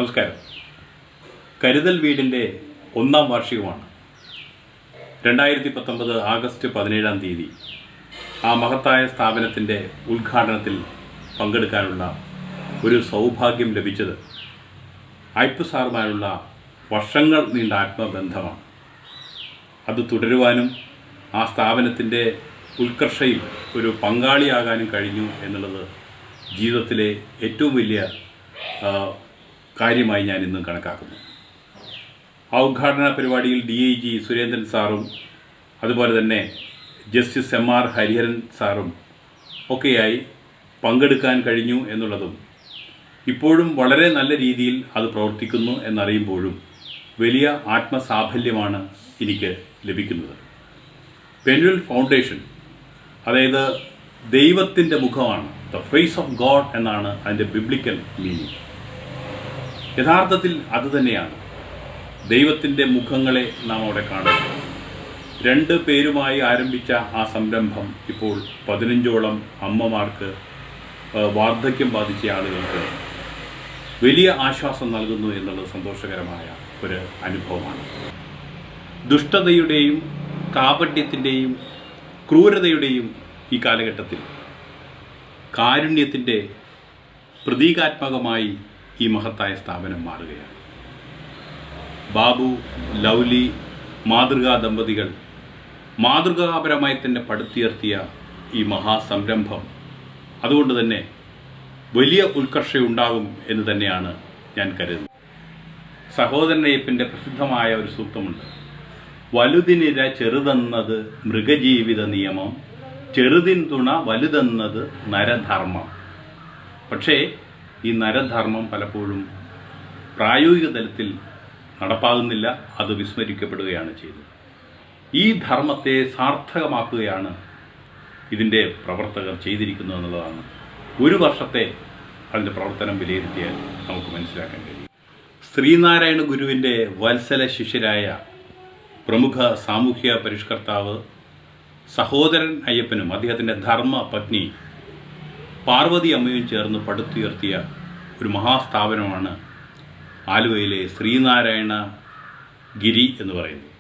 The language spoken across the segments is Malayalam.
നമസ്കാരം. കരുതൽ വീടിൻ്റെ 1-ാം വാർഷികമാണ്. 2019 ആഗസ്റ്റ് 17-ാം തീയതി ആ മഹത്തായ സ്ഥാപനത്തിൻ്റെ ഉദ്ഘാടനത്തിൽ പങ്കെടുക്കാനുള്ള ഒരു സൗഭാഗ്യം ലഭിച്ചത് ഐപ്പ് സാറുമായുള്ള വർഷങ്ങൾ നീണ്ട ആത്മബന്ധമാണ്. അത് തുടരുവാനും ആ സ്ഥാപനത്തിൻ്റെ ഉത്കർഷയിൽ ഒരു പങ്കാളിയാകാനും കഴിഞ്ഞു എന്നുള്ളത് ജീവിതത്തിലെ ഏറ്റവും വലിയ കാര്യമായി ഞാൻ ഇന്നും കണക്കാക്കുന്നു. ആ ഉദ്ഘാടന പരിപാടിയിൽ DIG സുരേന്ദ്രൻ സാറും അതുപോലെ തന്നെ ജസ്റ്റിസ് MR ഹരിഹരൻ സാറും ഒക്കെയായി പങ്കെടുക്കാൻ കഴിഞ്ഞു എന്നുള്ളതും ഇപ്പോഴും വളരെ നല്ല രീതിയിൽ അത് പ്രവർത്തിക്കുന്നു എന്നറിയുമ്പോഴും വലിയ ആത്മസാഫല്യമാണ് എനിക്ക് ലഭിക്കുന്നത്. പെനുവൽ ഫൗണ്ടേഷൻ, അതായത് ദൈവത്തിൻ്റെ മുഖമാണ്, ദ ഫേസ് ഓഫ് ഗോഡ് എന്നാണ് അതിൻ്റെ ബിബ്ലിക്കൽ മീനിങ്. യഥാർത്ഥത്തിൽ അതുതന്നെയാണ്. ദൈവത്തിൻ്റെ മുഖങ്ങളെ നാം അവിടെ കാണുന്നു. 2 പേരുമായി ആരംഭിച്ച ആ സംരംഭം ഇപ്പോൾ 15ഓളം അമ്മമാർക്ക്, വാർദ്ധക്യം ബാധിച്ച ആളുകൾക്ക് വലിയ ആശ്വാസം നൽകുന്നു എന്നുള്ളത് സന്തോഷകരമായ ഒരു അനുഭവമാണ്. ദുഷ്ടതയുടെയും കാപട്യത്തിൻ്റെയും ക്രൂരതയുടെയും ഈ കാലഘട്ടത്തിൽ കാരുണ്യത്തിൻ്റെ പ്രതീകാത്മകമായി ഈ മഹത്തായ സ്ഥാപനം മാറുകയാണ്. ബാബു, ലൗലി മാതൃകാ ദമ്പതികൾ മാതൃകാപരമായി തന്നെ പടുത്തുയർത്തിയ ഈ മഹാസംരംഭം അതുകൊണ്ട് തന്നെ വലിയ ഉത്കർഷയുണ്ടാകും എന്ന് തന്നെയാണ് ഞാൻ കരുതുന്നത്. സഹോദരനയ്യപ്പൻ്റെ പ്രസിദ്ധമായ ഒരു സൂക്തമുണ്ട്: വലുതിനിര ചെറുതെന്നത് മൃഗജീവിത നിയമം, ചെറുതിൻ തുണ വലുതെന്നത് നരധർമ്മം. പക്ഷേ ഈ നരധർമ്മം പലപ്പോഴും പ്രായോഗിക തലത്തിൽ നടപ്പാകുന്നില്ല, അത് വിസ്മരിക്കപ്പെടുകയാണ് ചെയ്തത്. ഈ ധർമ്മത്തെ സാർത്ഥകമാക്കുകയാണ് ഇതിൻ്റെ പ്രവർത്തകർ ചെയ്തിരിക്കുന്നത് എന്നുള്ളതാണ് ഒരു വർഷത്തെ അതിൻ്റെ പ്രവർത്തനം വിലയിരുത്തിയാൽ നമുക്ക് മനസ്സിലാക്കാൻ കഴിയും. ശ്രീനാരായണ ഗുരുവിൻ്റെ വത്സല ശിഷ്യരായ പ്രമുഖ സാമൂഹ്യ പരിഷ്കർത്താവ് സഹോദരൻ അയ്യപ്പനും അദ്ദേഹത്തിൻ്റെ ധർമ്മ പത്നി പാർവതി അമ്മയും ചേർന്ന് പടുത്തുയർത്തിയ ഒരു മഹാസ്ഥാപനമാണ് ആലുവയിലെ ശ്രീനാരായണ ഗിരി എന്ന് പറയുന്നത്.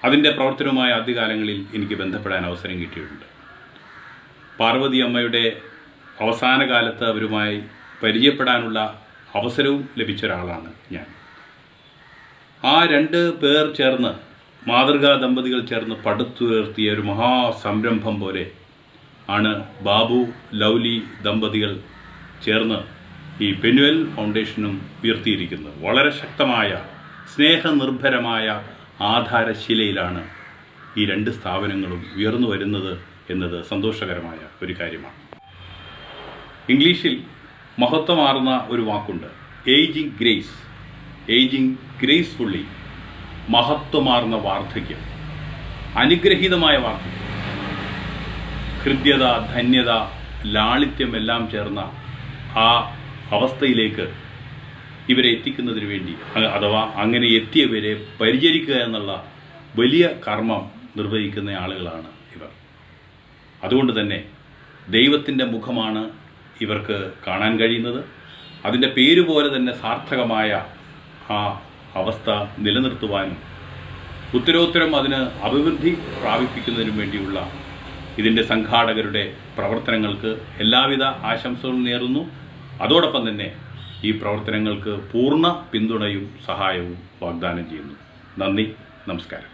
അതിൻ്റെ പ്രവർത്തനവുമായ ആദ്യകാലങ്ങളിൽ എനിക്ക് ബന്ധപ്പെടാൻ അവസരം കിട്ടിയിട്ടുണ്ട്. പാർവതി അമ്മയുടെ അവസാന കാലത്ത് അവരുമായി പരിചയപ്പെടാനുള്ള അവസരവും ലഭിച്ച ഒരാളാണ് ഞാൻ. ആ 2 പേർ ചേർന്ന്, മാതൃകാ ദമ്പതികൾ ചേർന്ന് പടുത്തുയർത്തിയ ഒരു മഹാസംരംഭം പോലെ ആണ് ബാബു ലൗലി ദമ്പതികൾ ചേർന്ന് ഈ പെനുവൽ ഫൗണ്ടേഷനും ഉയർത്തിയിരിക്കുന്നത്. വളരെ ശക്തമായ സ്നേഹനിർഭരമായ ആധാരശിലയിലാണ് ഈ 2 സ്ഥാപനങ്ങളും ഉയർന്നു വരുന്നത് എന്നത് സന്തോഷകരമായ ഒരു കാര്യമാണ്. ഇംഗ്ലീഷിൽ മഹത്വമാർന്ന ഒരു വാക്കുണ്ട്, ഏജിങ് ഗ്രേസ്. ഏജിങ് ഗ്രേസ്ഫുള്ളി, മഹത്വമാർന്ന വാർദ്ധക്യം, അനുഗ്രഹീതമായ വാർദ്ധക്യം, ഹൃദ്യത, ധന്യത, ലാളിത്യം എല്ലാം ചേർന്ന ആ അവസ്ഥയിലേക്ക് ഇവരെ എത്തിക്കുന്നതിന് വേണ്ടി, അഥവാ അങ്ങനെ എത്തിയവരെ പരിചരിക്കുക എന്നുള്ള വലിയ കർമ്മം നിർവഹിക്കുന്ന ആളുകളാണ് ഇവർ. അതുകൊണ്ട് തന്നെ ദൈവത്തിൻ്റെ മുഖമാണ് ഇവർക്ക് കാണാൻ കഴിയുന്നത്. അതിൻ്റെ പേര് പോലെ തന്നെ സാർത്ഥകമായ ആ അവസ്ഥ നിലനിർത്തുവാനും ഉത്തരോത്തരം അതിന് അഭിവൃദ്ധി പ്രാപിപ്പിക്കുന്നതിനും വേണ്ടിയുള്ള ഇതിൻ്റെ സംഘാടകരുടെ പ്രവർത്തനങ്ങൾക്ക് എല്ലാവിധ ആശംസകളും നേരുന്നു. അതോടൊപ്പം തന്നെ ഈ പ്രവർത്തനങ്ങൾക്ക് പൂർണ്ണ പിന്തുണയും സഹായവും വാഗ്ദാനം ചെയ്യുന്നു. നന്ദി, നമസ്കാരം.